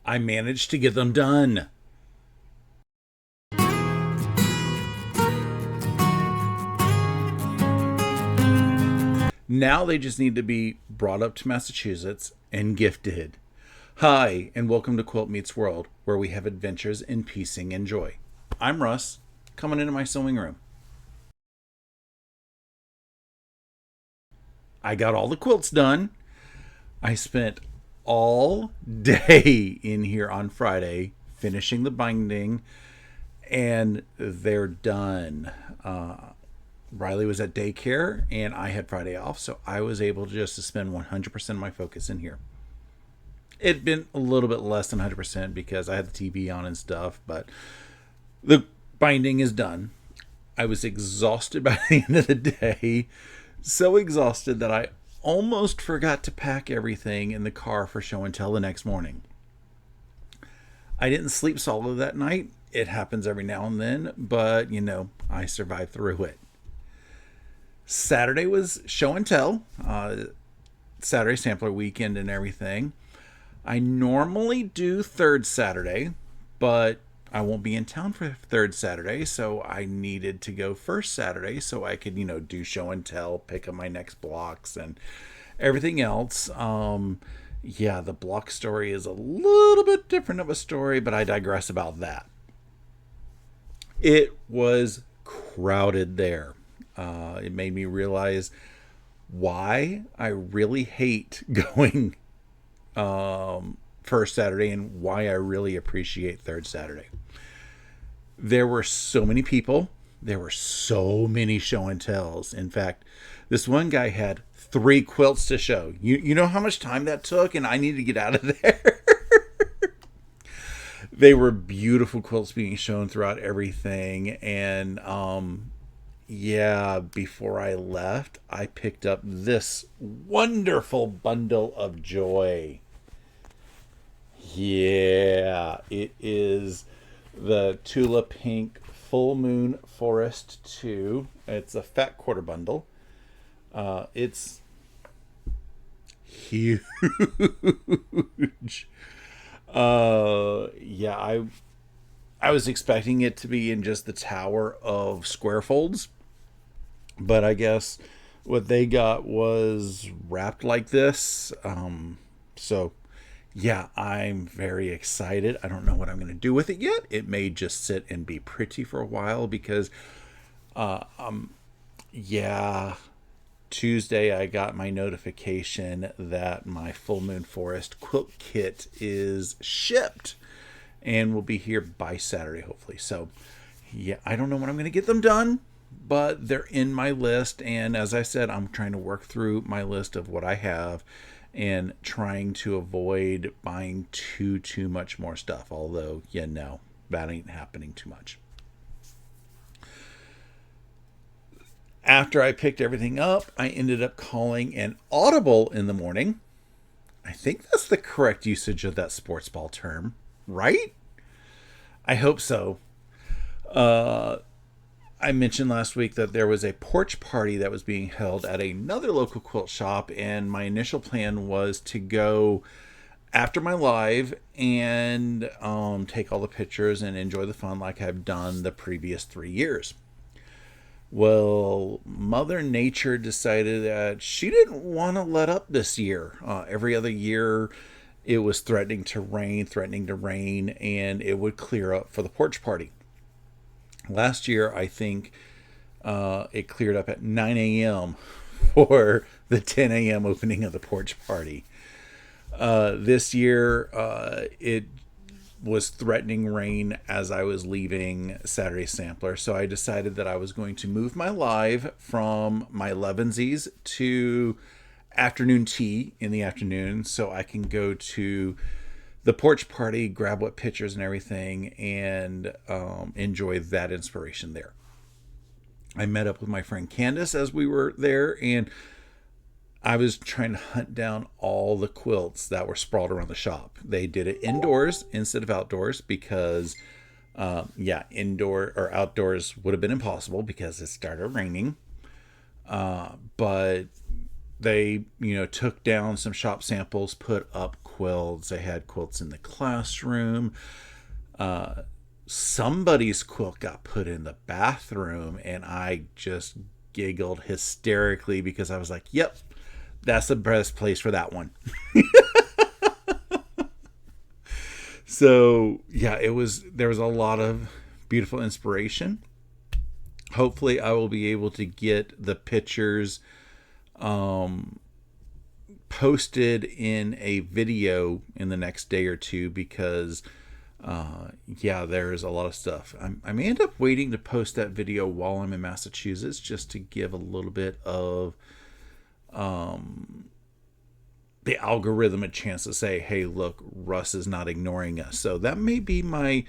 I managed to get them done. Now they just need to be brought up to Massachusetts and gifted. Hi, and welcome to Quilt Meets World, where we have adventures in piecing and joy. I'm Russ, coming into my sewing room. I got all the quilts done. I spent all day in here on Friday finishing the binding, and they're done. Riley was at daycare, and I had Friday off, so I was able just to spend 100% of my focus in here. It'd been a little bit less than 100% because I had the TV on and stuff, but the binding is done. I was exhausted by the end of the day, so exhausted that I almost forgot to pack everything in the car for show and tell the next morning. I didn't sleep solid that night. It happens every now and then, but I survived through it. Saturday was show and tell, Saturday sampler weekend and everything. I normally do third Saturday, but I won't be in town for third Saturday, so I needed to go first Saturday so I could, do show and tell, pick up my next blocks and everything else. The block story is a little bit different of a story, but I digress about that. It was crowded there. It made me realize why I really hate going first Saturday and why I really appreciate third Saturday. There were so many people. There were so many show and tells. In fact, this one guy had 3 quilts to show. You know how much time that took, and I needed to get out of there. They were beautiful quilts being shown throughout everything, and before I left, I picked up this wonderful bundle of joy. Yeah, it is the Tula Pink Full Moon Forest 2. It's a fat quarter bundle. It's huge. I was expecting it to be in just the tower of square folds, but I guess what they got was wrapped like this. I'm very excited. I don't know what I'm going to do with it yet. It may just sit and be pretty for a while because, uh, um, yeah, Tuesday I got my notification that my Full Moon Forest quilt kit is shipped and will be here by Saturday, hopefully. So, I don't know when I'm going to get them done, but they're in my list. And as I said, I'm trying to work through my list of what I have and trying to avoid buying too much more stuff. Although, that ain't happening too much. After I picked everything up, I ended up calling an audible in the morning. I think that's the correct usage of that sports ball term, right? I hope so. Uh, I mentioned last week that there was a porch party that was being held at another local quilt shop, and my initial plan was to go after my live and take all the pictures and enjoy the fun like I've done the previous 3 years. Well, Mother Nature decided that she didn't want to let up this year. Every other year, it was threatening to rain, and it would clear up for the porch party. Last year, I think it cleared up at 9 a.m. for the 10 a.m. opening of the porch party. This year, it was threatening rain as I was leaving Saturday Sampler. So I decided that I was going to move my live from my 11sies to afternoon tea in the afternoon so I can go to the porch party, grab what pictures and everything, and enjoy that inspiration there. I met up with my friend Candace as we were there, and I was trying to hunt down all the quilts that were sprawled around the shop. They did it indoors instead of outdoors because, indoor or outdoors would have been impossible because it started raining. But they, took down some shop samples, put up quilts. They had quilts in the classroom. Somebody's quilt got put in the bathroom, and I just giggled hysterically because I was like, yep, that's the best place for that one. So yeah, there was a lot of beautiful inspiration. Hopefully I will be able to get the pictures posted in a video in the next day or two, because yeah, there's a lot of stuff. I may end up waiting to post that video while I'm in Massachusetts, just to give a little bit of the algorithm a chance to say, hey, look, Russ is not ignoring us. So that may be my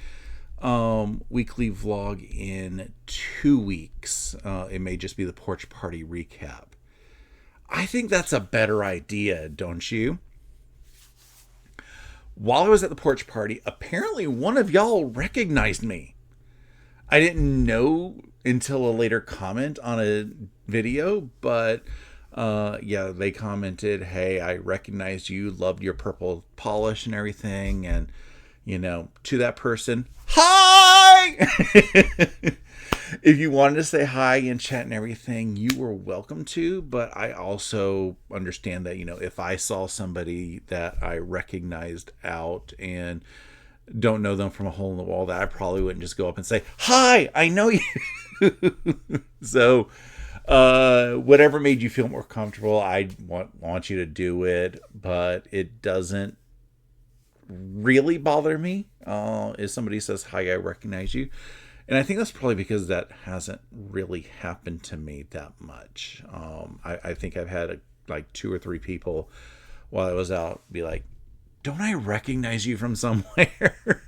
weekly vlog in 2 weeks. It may just be the Porch Party recap. I think that's a better idea, don't you? While I was at the Porch Party, apparently one of y'all recognized me. I didn't know until a later comment on a video, but yeah, they commented, hey, I recognized you, loved your purple polish and everything. And, to that person, hi! If you wanted to say hi and chat and everything, you were welcome to. But I also understand that, if I saw somebody that I recognized out and don't know them from a hole in the wall, that I probably wouldn't just go up and say, hi, I know you. So whatever made you feel more comfortable, I want you to do it. But it doesn't really bother me if somebody says, hi, I recognize you. And I think that's probably because that hasn't really happened to me that much. I think I've had like 2 or 3 people while I was out be like, don't I recognize you from somewhere?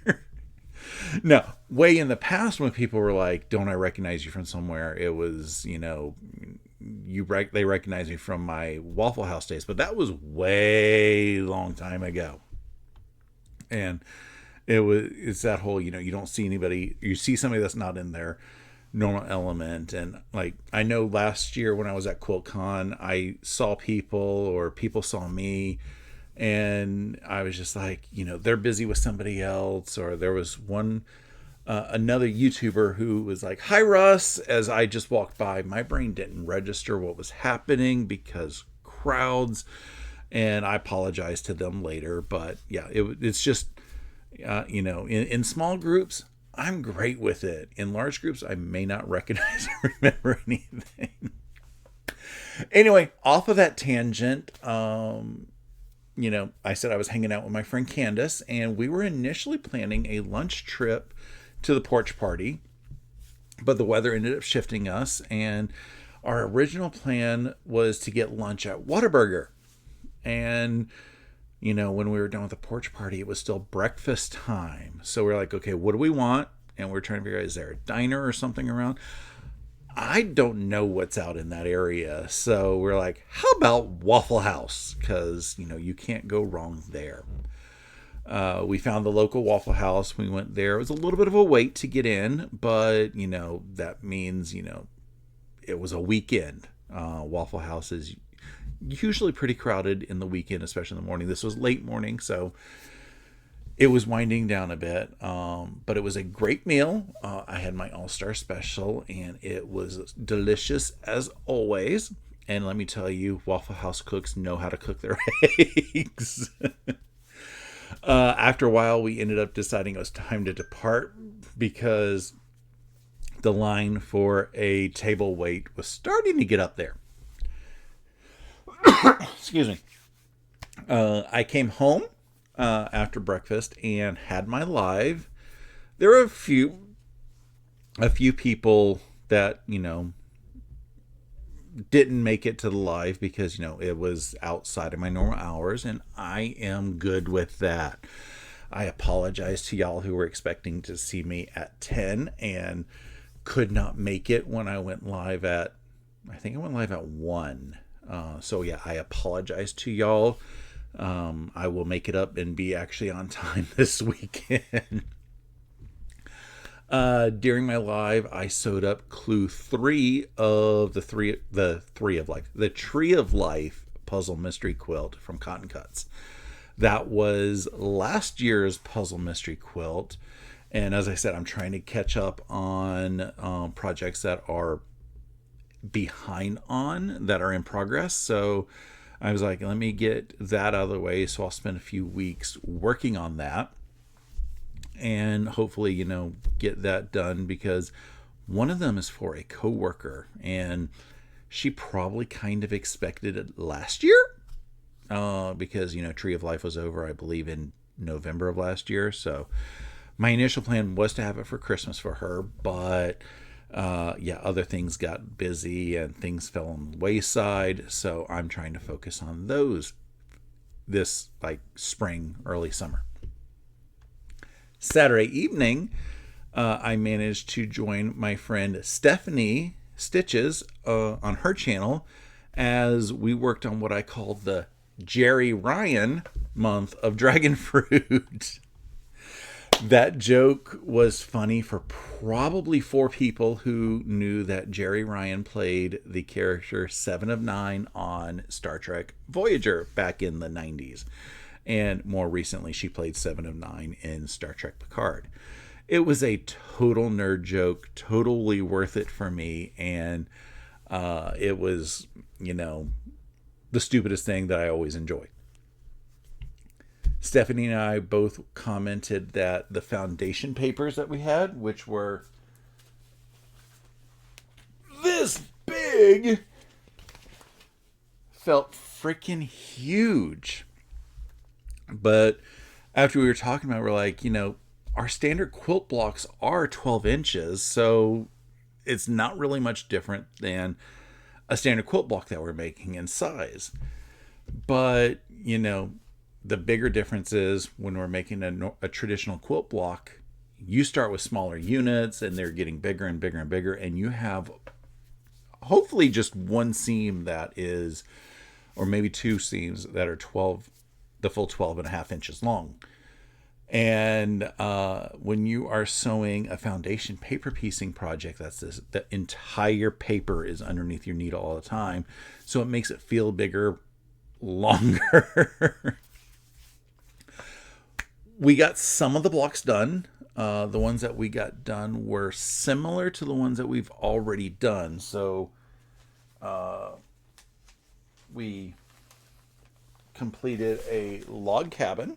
No, way in the past when people were like, don't I recognize you from somewhere? It was, they recognize me from my Waffle House days. But that was way long time ago. And it's that whole, you don't see anybody, you see somebody that's not in their normal element. And like, I know last year when I was at QuiltCon, I saw people, or people saw me, and I was just like, they're busy with somebody else. Or there was another YouTuber who was like, hi Russ, as I just walked by. My brain didn't register what was happening because crowds, and I apologized to them later. But yeah, it's just, in small groups, I'm great with it. In large groups, I may not recognize or remember anything. Anyway, off of that tangent, I said I was hanging out with my friend Candace, and we were initially planning a lunch trip to the Porch Party, but the weather ended up shifting us, and our original plan was to get lunch at Whataburger. And when we were done with the Porch Party, it was still breakfast time. So we're like, okay, what do we want? And we're trying to figure out, is there a diner or something around? I don't know what's out in that area. So we're like, how about Waffle House? Because, you can't go wrong there. We found the local Waffle House. We went there. It was a little bit of a wait to get in, but, that means, it was a weekend. Waffle House is usually pretty crowded in the weekend, especially in the morning. This was late morning, so it was winding down a bit, but it was a great meal. I had my all-star special, and it was delicious as always. And let me tell you, Waffle House cooks know how to cook their eggs. After a while, we ended up deciding it was time to depart because the line for a table wait was starting to get up there. Excuse me. I came home after breakfast and had my live. There were a few people that didn't make it to the live because it was outside of my normal hours, and I am good with that. I apologize to y'all who were expecting to see me at 10 and could not make it when I went live at, I think I went live at 1. So yeah, I apologize to y'all. I will make it up and be actually on time this weekend. During my live, I sewed up clue 3 of the Tree of Life puzzle mystery quilt from Cotton Cuts. That was last year's puzzle mystery quilt. And as I said, I'm trying to catch up on projects that are behind on, that are in progress. So I was like, let me get that out of the way. So I'll spend a few weeks working on that and hopefully, get that done, because one of them is for a coworker and she probably kind of expected it last year because, Tree of Life was over, I believe, in November of last year. So my initial plan was to have it for Christmas for her, but other things got busy and things fell on the wayside. So I'm trying to focus on those this spring, early summer. Saturday evening, I managed to join my friend Stephanie Stitches on her channel as we worked on what I called the Jerry Ryan month of dragon fruit. That joke was funny for probably 4 people who knew that Jerry Ryan played the character Seven of Nine on Star Trek Voyager back in the 90s. And more recently, she played Seven of Nine in Star Trek Picard. It was a total nerd joke, totally worth it for me. And it was, the stupidest thing that I always enjoy. Stephanie and I both commented that the foundation papers that we had, which were this big, felt freaking huge. But after we were talking about it, we're like, our standard quilt blocks are 12 inches, so it's not really much different than a standard quilt block that we're making in size. But, the bigger difference is when we're making a traditional quilt block, you start with smaller units and they're getting bigger and bigger and bigger, and you have hopefully just one seam that is, or maybe 2 seams that are the full 12 and a half inches long. And when you are sewing a foundation paper piecing project, the entire paper is underneath your needle all the time. So it makes it feel bigger, longer. We got some of the blocks done. The ones that we got done were similar to the ones that we've already done. So we completed a log cabin.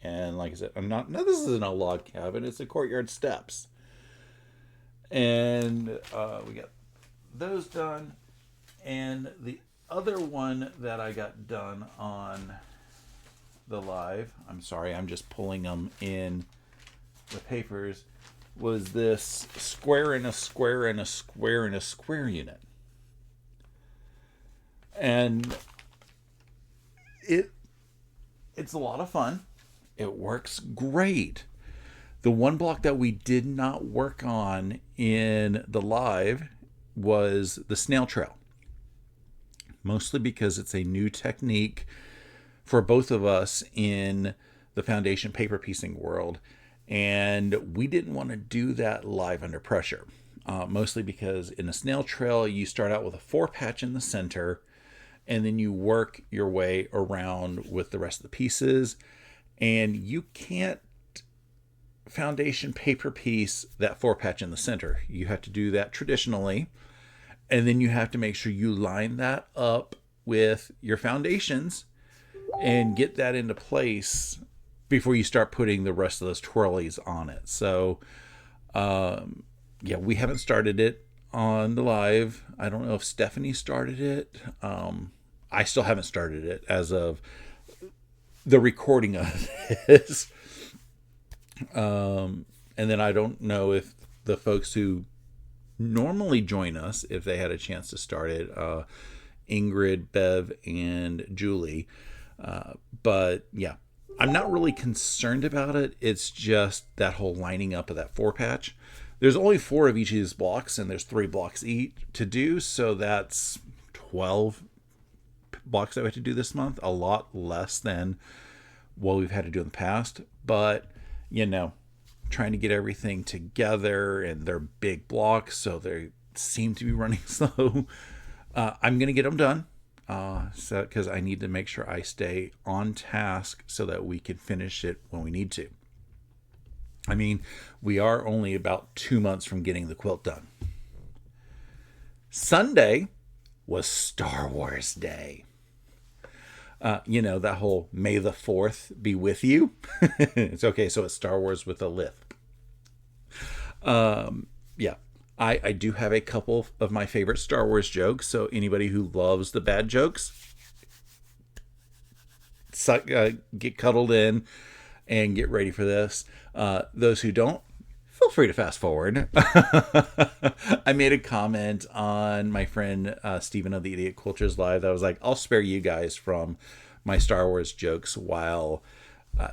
And like I said, this isn't a log cabin, it's a courtyard steps. And we got those done. And the other one that I got done on the live, I'm sorry, I'm just pulling them in the papers, was this square and a square and a square and a square unit. And it's a lot of fun. It works great. The one block that we did not work on in the live was the snail trail. Mostly because it's a new technique for both of us in the foundation paper piecing world. And we didn't want to do that live under pressure. Mostly because in a snail trail, you start out with a 4-patch in the center, and then you work your way around with the rest of the pieces. And you can't foundation paper piece that 4-patch in the center. You have to do that traditionally. And then you have to make sure you line that up with your foundations and get that into place before you start putting the rest of those twirlies on it. So, we haven't started it on the live. I don't know if Stephanie started it. I still haven't started it as of the recording of this. And then I don't know if the folks who normally join us, if they had a chance to start it, Ingrid, Bev, and Julie. But yeah, I'm not really concerned about it. It's just that whole lining up of that 4-patch. There's only 4 of each of these blocks, and there's 3 blocks each to do. So that's 12 blocks that we have to do this month. A lot less than what we've had to do in the past. But, trying to get everything together, and they're big blocks, so they seem to be running slow. I'm going to get them done. So because I need to make sure I stay on task so that we can finish it when we need to. I mean, we are only about 2 months from getting the quilt done. Sunday was Star Wars Day. That whole May the 4th be with you. It's okay, so it's Star Wars with a lift. Yeah. I do have a couple of my favorite Star Wars jokes, so anybody who loves the bad jokes, get cuddled in and get ready for this. Those who don't, feel free to fast forward. I made a comment on my friend Stephen of the Idiot Cultures Live that I was like, I'll spare you guys from my Star Wars jokes while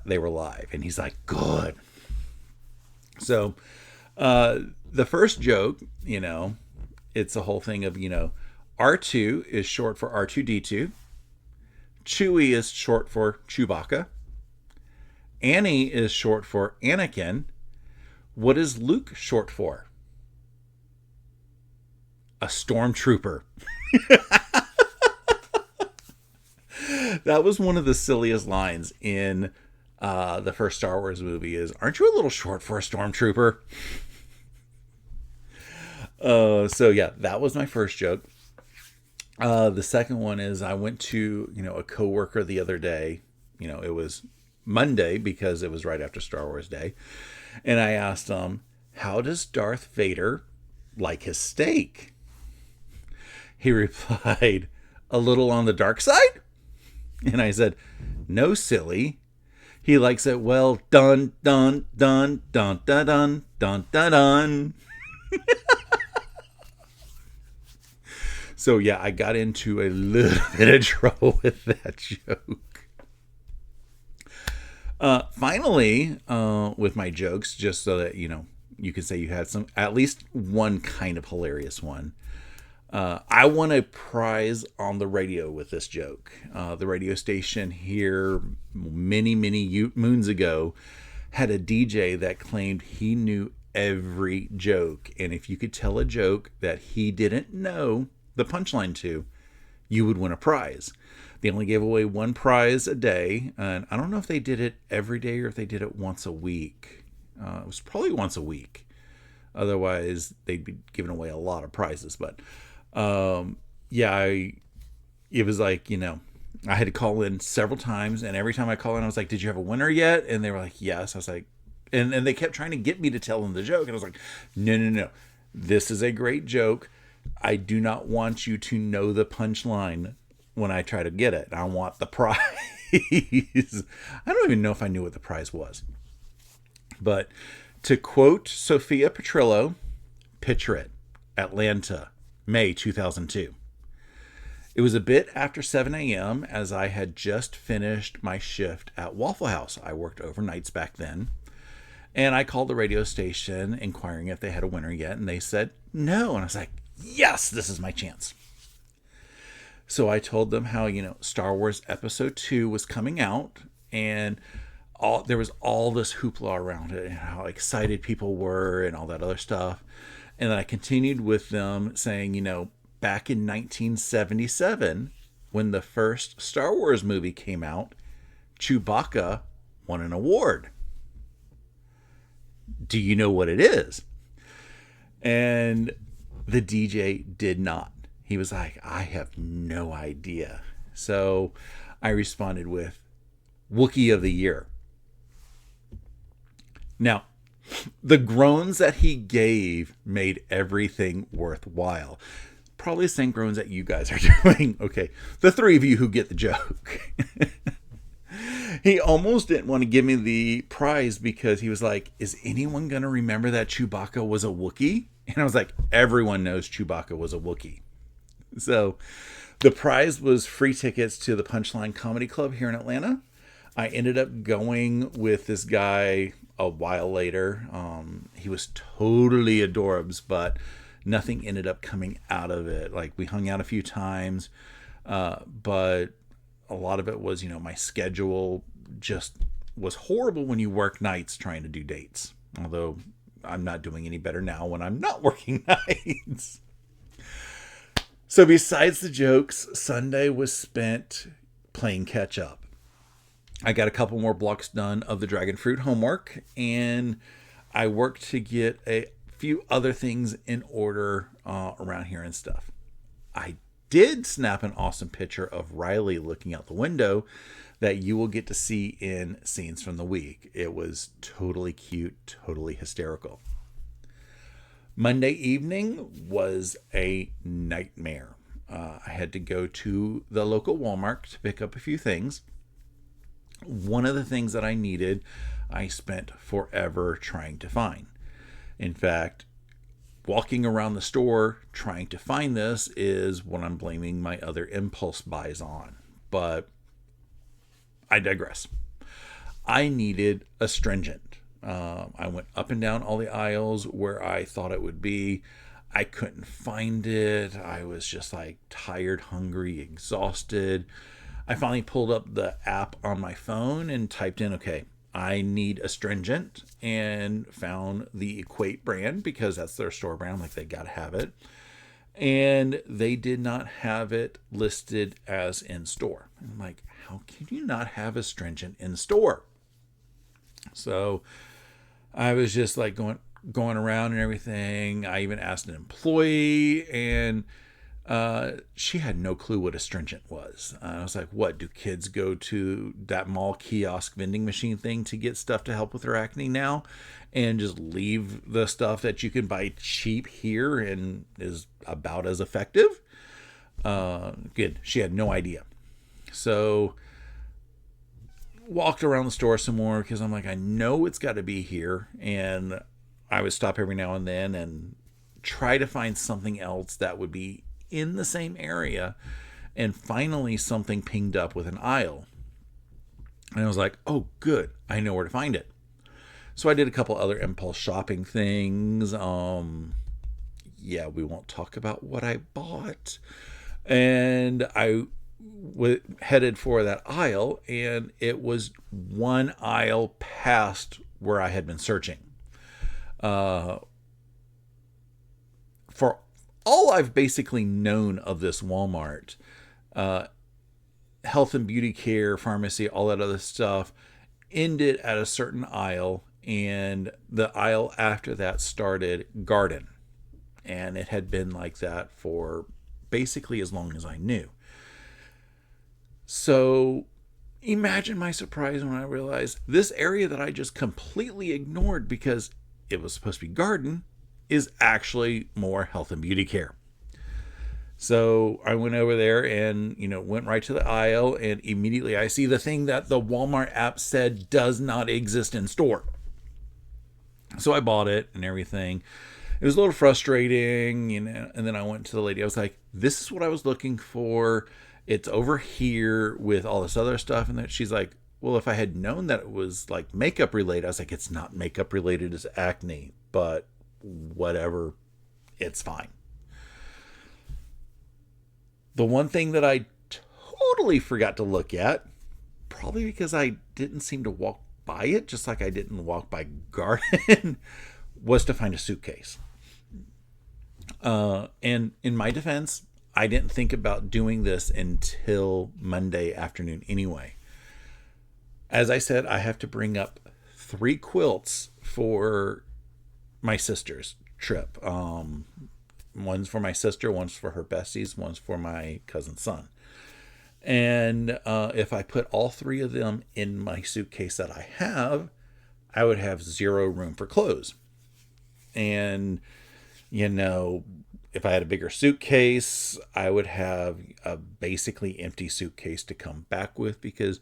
they were live. And he's like, good. So the first joke, it's a whole thing of, R2 is short for R2D2. Chewie is short for Chewbacca. Annie is short for Anakin. What is Luke short for? A stormtrooper. That was one of the silliest lines in the first Star Wars movie is, aren't you a little short for a stormtrooper? So yeah, that was my first joke. The second one is I went to, a coworker the other day. It was Monday because it was right after Star Wars Day. And I asked him, how does Darth Vader like his steak? He replied, a little on the dark side? And I said, no, silly. He likes it well done, done, done, dun, dun, dun, dun, dun, dun. So yeah, I got into a little bit of trouble with that joke. Finally, with my jokes, just so that, you can say you had at least one kind of hilarious one. I won a prize on the radio with this joke. The radio station here many, many moons ago had a DJ that claimed he knew every joke. And if you could tell a joke that he didn't know the punchline to, you would win a prize. They only gave away one prize a day, and I don't know if they did it every day or if they did it once a week. It was probably once a week. Otherwise, they'd be giving away a lot of prizes. But it was like, I had to call in several times, and every time I call in, I was like, did you have a winner yet? And they were like, yes. I was like, and they kept trying to get me to tell them the joke, and I was like, no. This is a great joke. I do not want you to know the punchline when I try to get it. I want the prize. I don't even know if I knew what the prize was. But to quote Sophia Petrillo, picture it, Atlanta, May 2002. It was a bit after 7 a.m. as I had just finished my shift at Waffle House. I worked overnights back then. And I called the radio station inquiring if they had a winner yet. And they said no. And I was like, yes, this is my chance. So I told them how, Star Wars Episode 2 was coming out. And there was all this hoopla around it and how excited people were and all that other stuff. And then I continued with them saying, back in 1977, when the first Star Wars movie came out, Chewbacca won an award. Do you know what it is? And the DJ did not. He was like, I have no idea. So I responded with Wookiee of the Year. Now, the groans that he gave made everything worthwhile. Probably the same groans that you guys are doing. Okay, the three of you who get the joke. He almost didn't want to give me the prize because he was like, is anyone going to remember that Chewbacca was a Wookiee? And I was like, everyone knows Chewbacca was a Wookiee. So the prize was free tickets to the Punchline Comedy Club here in Atlanta. I ended up going with this guy a while later. He was totally adorbs, but nothing ended up coming out of it. Like, we hung out a few times, but a lot of it was, my schedule just was horrible when you work nights trying to do dates. Although I'm not doing any better now when I'm not working nights. So besides the jokes, Sunday was spent playing catch up. I got a couple more blocks done of the dragon fruit homework, and I worked to get a few other things in order around here and stuff. I did snap an awesome picture of Riley looking out the window that you will get to see in Scenes from the Week. It was totally cute, totally hysterical. Monday evening was a nightmare. I had to go to the local Walmart to pick up a few things. One of the things that I needed, I spent forever trying to find. In fact, walking around the store trying to find this is what I'm blaming my other impulse buys on. But I digress. I needed astringent. I went up and down all the aisles where I thought it would be. I couldn't find it. I was just like tired, hungry, exhausted. I finally pulled up the app on my phone and typed in, okay, I need astringent, and found the Equate brand because that's their store brand. I'm like, they got to have it. And they did not have it listed as in store. I'm like, how can you not have astringent in store? So I was just like going around and everything. I even asked an employee, and she had no clue what astringent was. I was like, what, do kids go to that mall kiosk vending machine thing to get stuff to help with their acne now and just leave the stuff that you can buy cheap here and is about as effective? Good. She had no idea. So walked around the store some more because I'm like, I know it's got to be here. And I would stop every now and then and try to find something else that would be in the same area. And finally something pinged up with an aisle, and I was like, oh good, I know where to find it. So I did a couple other impulse shopping things. Yeah, we won't talk about what I bought. And I headed for that aisle, and it was one aisle past where I had been searching. For all I've basically known of this Walmart, health and beauty care, pharmacy, all that other stuff ended at a certain aisle, and the aisle after that started garden. And it had been like that for basically as long as I knew. So imagine my surprise when I realized this area that I just completely ignored because it was supposed to be garden is actually more health and beauty care. So I went over there and, went right to the aisle, and immediately I see the thing that the Walmart app said does not exist in store. So I bought it and everything. It was a little frustrating, and then I went to the lady. I was like, this is what I was looking for. It's over here with all this other stuff. And she's like, well, if I had known that it was like makeup related, I was like, it's not makeup related, it's acne, but whatever, it's fine. The one thing that I totally forgot to look at, probably because I didn't seem to walk by it, just like I didn't walk by garden, was to find a suitcase. And in my defense, I didn't think about doing this until Monday afternoon anyway. As I said, I have to bring up 3 quilts for my sister's trip. One's for my sister, one's for her besties, one's for my cousin's son. And if I put all 3 of them in my suitcase that I have, I would have 0 room for clothes. And, if I had a bigger suitcase, I would have a basically empty suitcase to come back with, because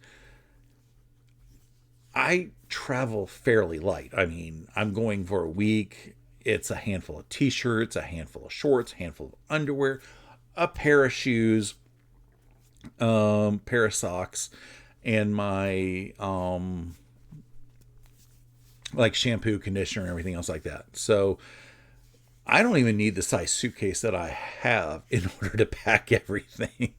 I travel fairly light. I mean, I'm going for a week. It's a handful of t-shirts, a handful of shorts, a handful of underwear, a pair of shoes, pair of socks, and my like shampoo, conditioner, and everything else like that. So I don't even need the size suitcase that I have in order to pack everything.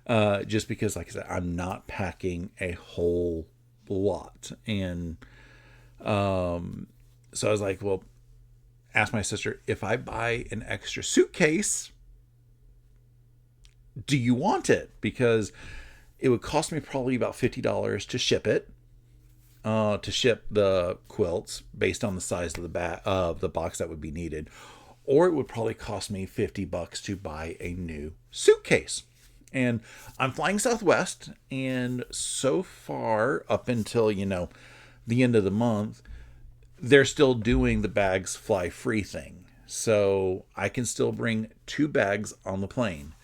Just because, like I said, I'm not packing a whole lot. And so I was like, well, ask my sister, if I buy an extra suitcase, do you want it? Because it would cost me probably about $50 to ship it, to ship the quilts based on the size of the box that would be needed, or it would probably cost me $50 to buy a new suitcase. And I'm flying Southwest, and so far up until the end of the month, they're still doing the bags fly free thing. So I can still bring 2 bags on the plane.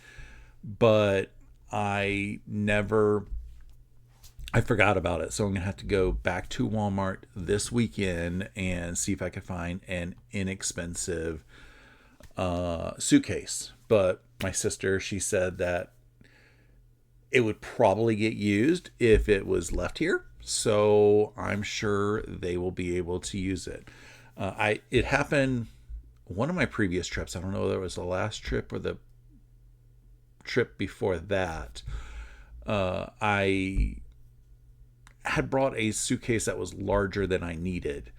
But I forgot about it. So I'm going to have to go back to Walmart this weekend and see if I can find an inexpensive suitcase. But my sister, she said that it would probably get used if it was left here. So I'm sure they will be able to use it. It happened one of my previous trips. I don't know whether it was the last trip or the trip before that. I had brought a suitcase that was larger than I needed.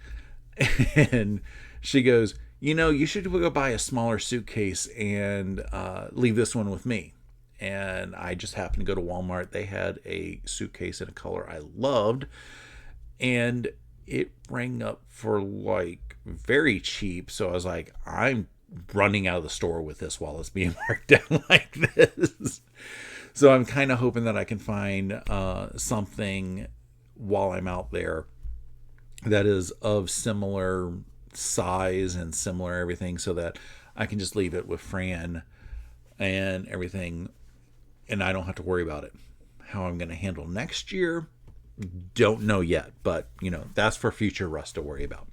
And she goes, you should go buy a smaller suitcase and leave this one with me. And I just happened to go to Walmart. They had a suitcase in a color I loved, and it rang up for like very cheap. So I was like, I'm running out of the store with this while it's being marked down like this. So I'm kind of hoping that I can find something while I'm out there that is of similar size and similar everything, so that I can just leave it with Fran and everything, and I don't have to worry about it. How I'm going to handle next year, don't know yet, but that's for future Russ to worry about.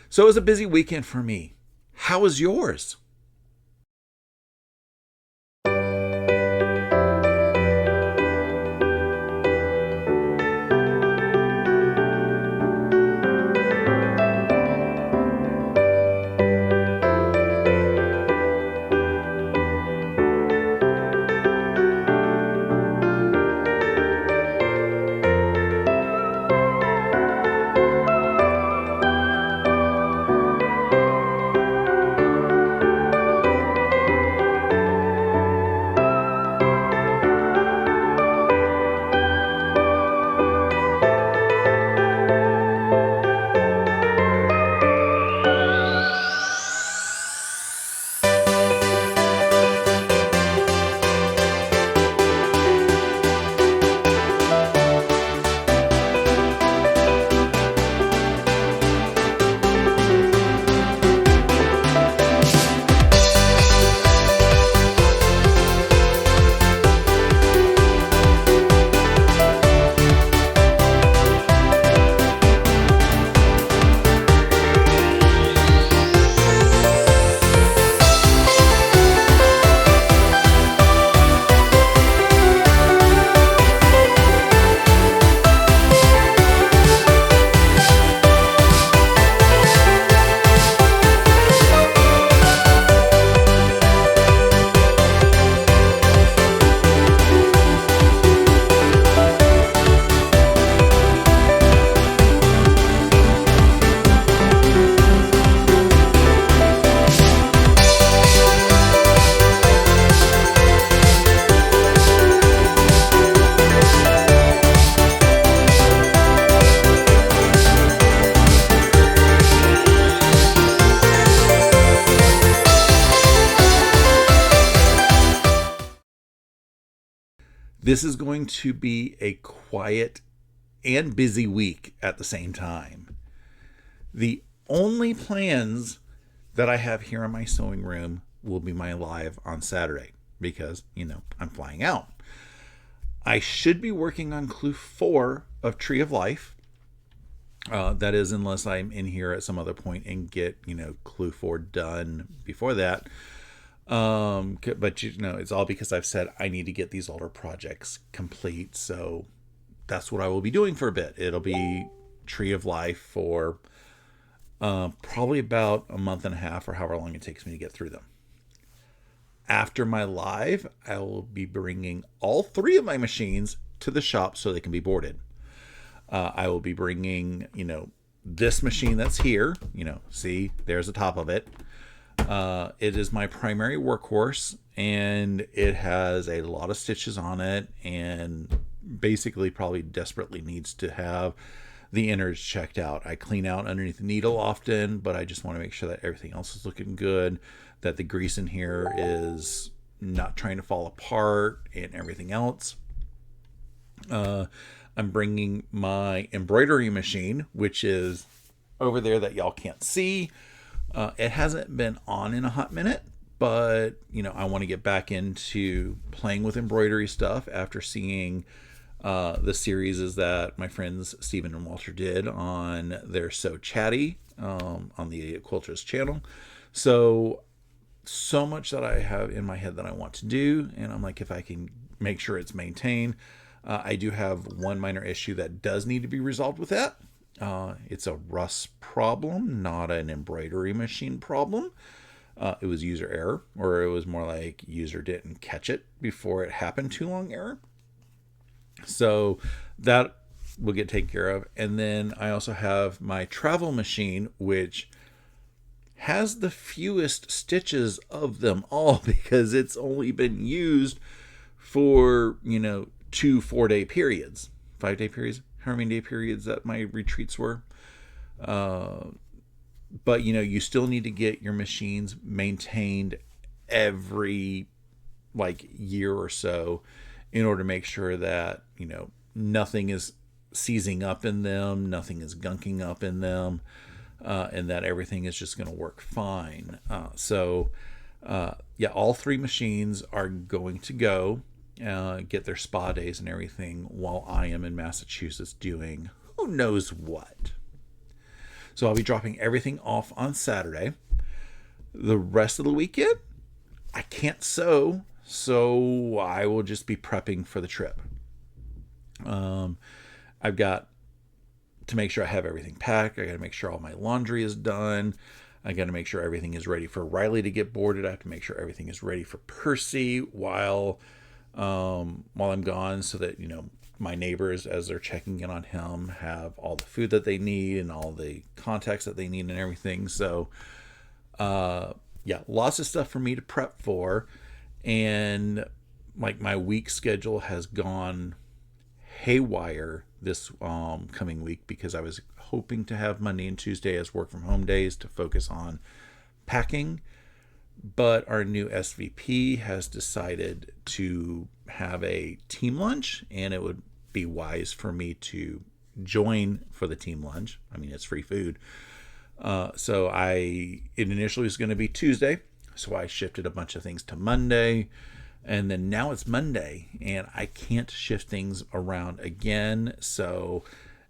So it was a busy weekend for me. How was yours? This is going to be a quiet and busy week at the same time. The only plans that I have here in my sewing room will be my live on Saturday because, I'm flying out. I should be working on clue 4 of Tree of Life. That is, unless I'm in here at some other point and get, clue 4 done before that. But it's all because I've said I need to get these older projects complete. So that's what I will be doing for a bit. It'll be Tree of Life for probably about a month and a half or however long it takes me to get through them. After my live, I will be bringing all 3 of my machines to the shop so they can be boarded. I will be bringing, this machine that's here, see, there's the top of it. It is my primary workhorse, and it has a lot of stitches on it, and basically probably desperately needs to have the innards checked out. I clean out underneath the needle often, but I just want to make sure that everything else is looking good, that the grease in here is not trying to fall apart, and everything else. I'm bringing my embroidery machine, which is over there that y'all can't see. It hasn't been on in a hot minute, but I want to get back into playing with embroidery stuff after seeing the series is that my friends Stephen and Walter did on their So Chatty on the Idiot Quilters channel. So much that I have in my head that I want to do, and I'm like, if I can make sure it's maintained. I do have one minor issue that does need to be resolved with that. It's a rust problem, not an embroidery machine problem. It was user error, or it was more like user didn't catch it before it happened too long error. So that will get taken care of. And then I also have my travel machine, which has the fewest stitches of them all because it's only been used for, 2 4-day periods, 5-day periods, how many day periods that my retreats were. But you still need to get your machines maintained every year or so in order to make sure that nothing is seizing up in them, nothing is gunking up in them, and that everything is just going to work fine. All 3 machines are going to go get their spa days and everything while I am in Massachusetts doing who knows what. So I'll be dropping everything off on Saturday. The rest of the weekend, I can't sew, so I will just be prepping for the trip. I've got to make sure I have everything packed. I got to make sure all my laundry is done. I got to make sure everything is ready for Riley to get boarded. I have to make sure everything is ready for Percy while I'm gone, so that my neighbors, as they're checking in on him, have all the food that they need and all the contacts that they need and everything. So lots of stuff for me to prep for, and my week schedule has gone haywire this coming week because I was hoping to have Monday and Tuesday as work from home days to focus on packing. But our new SVP has decided to have a team lunch, and it would be wise for me to join for the team lunch. I mean, it's free food. It initially was going to be Tuesday, so I shifted a bunch of things to Monday, and then now it's Monday, and I can't shift things around again. So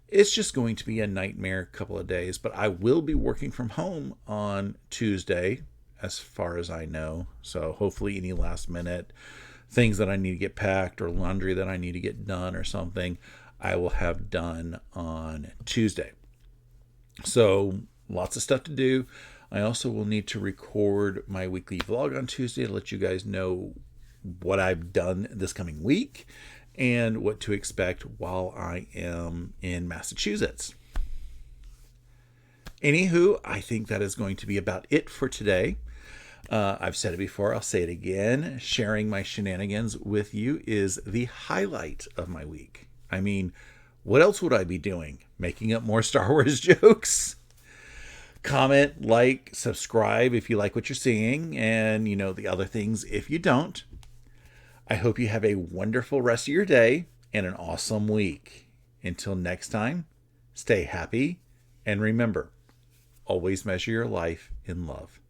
it's just going to be a nightmare couple of days, but I will be working from home on Tuesday, as far as I know. So hopefully any last minute things that I need to get packed or laundry that I need to get done or something, I will have done on Tuesday. So lots of stuff to do. I also will need to record my weekly vlog on Tuesday to let you guys know what I've done this coming week and what to expect while I am in Massachusetts. Anywho, I think that is going to be about it for today. I've said it before, I'll say it again. Sharing my shenanigans with you is the highlight of my week. I mean, what else would I be doing? Making up more Star Wars jokes? Comment, like, subscribe if you like what you're seeing, and the other things if you don't. I hope you have a wonderful rest of your day and an awesome week. Until next time, stay happy, and remember, always measure your life in love.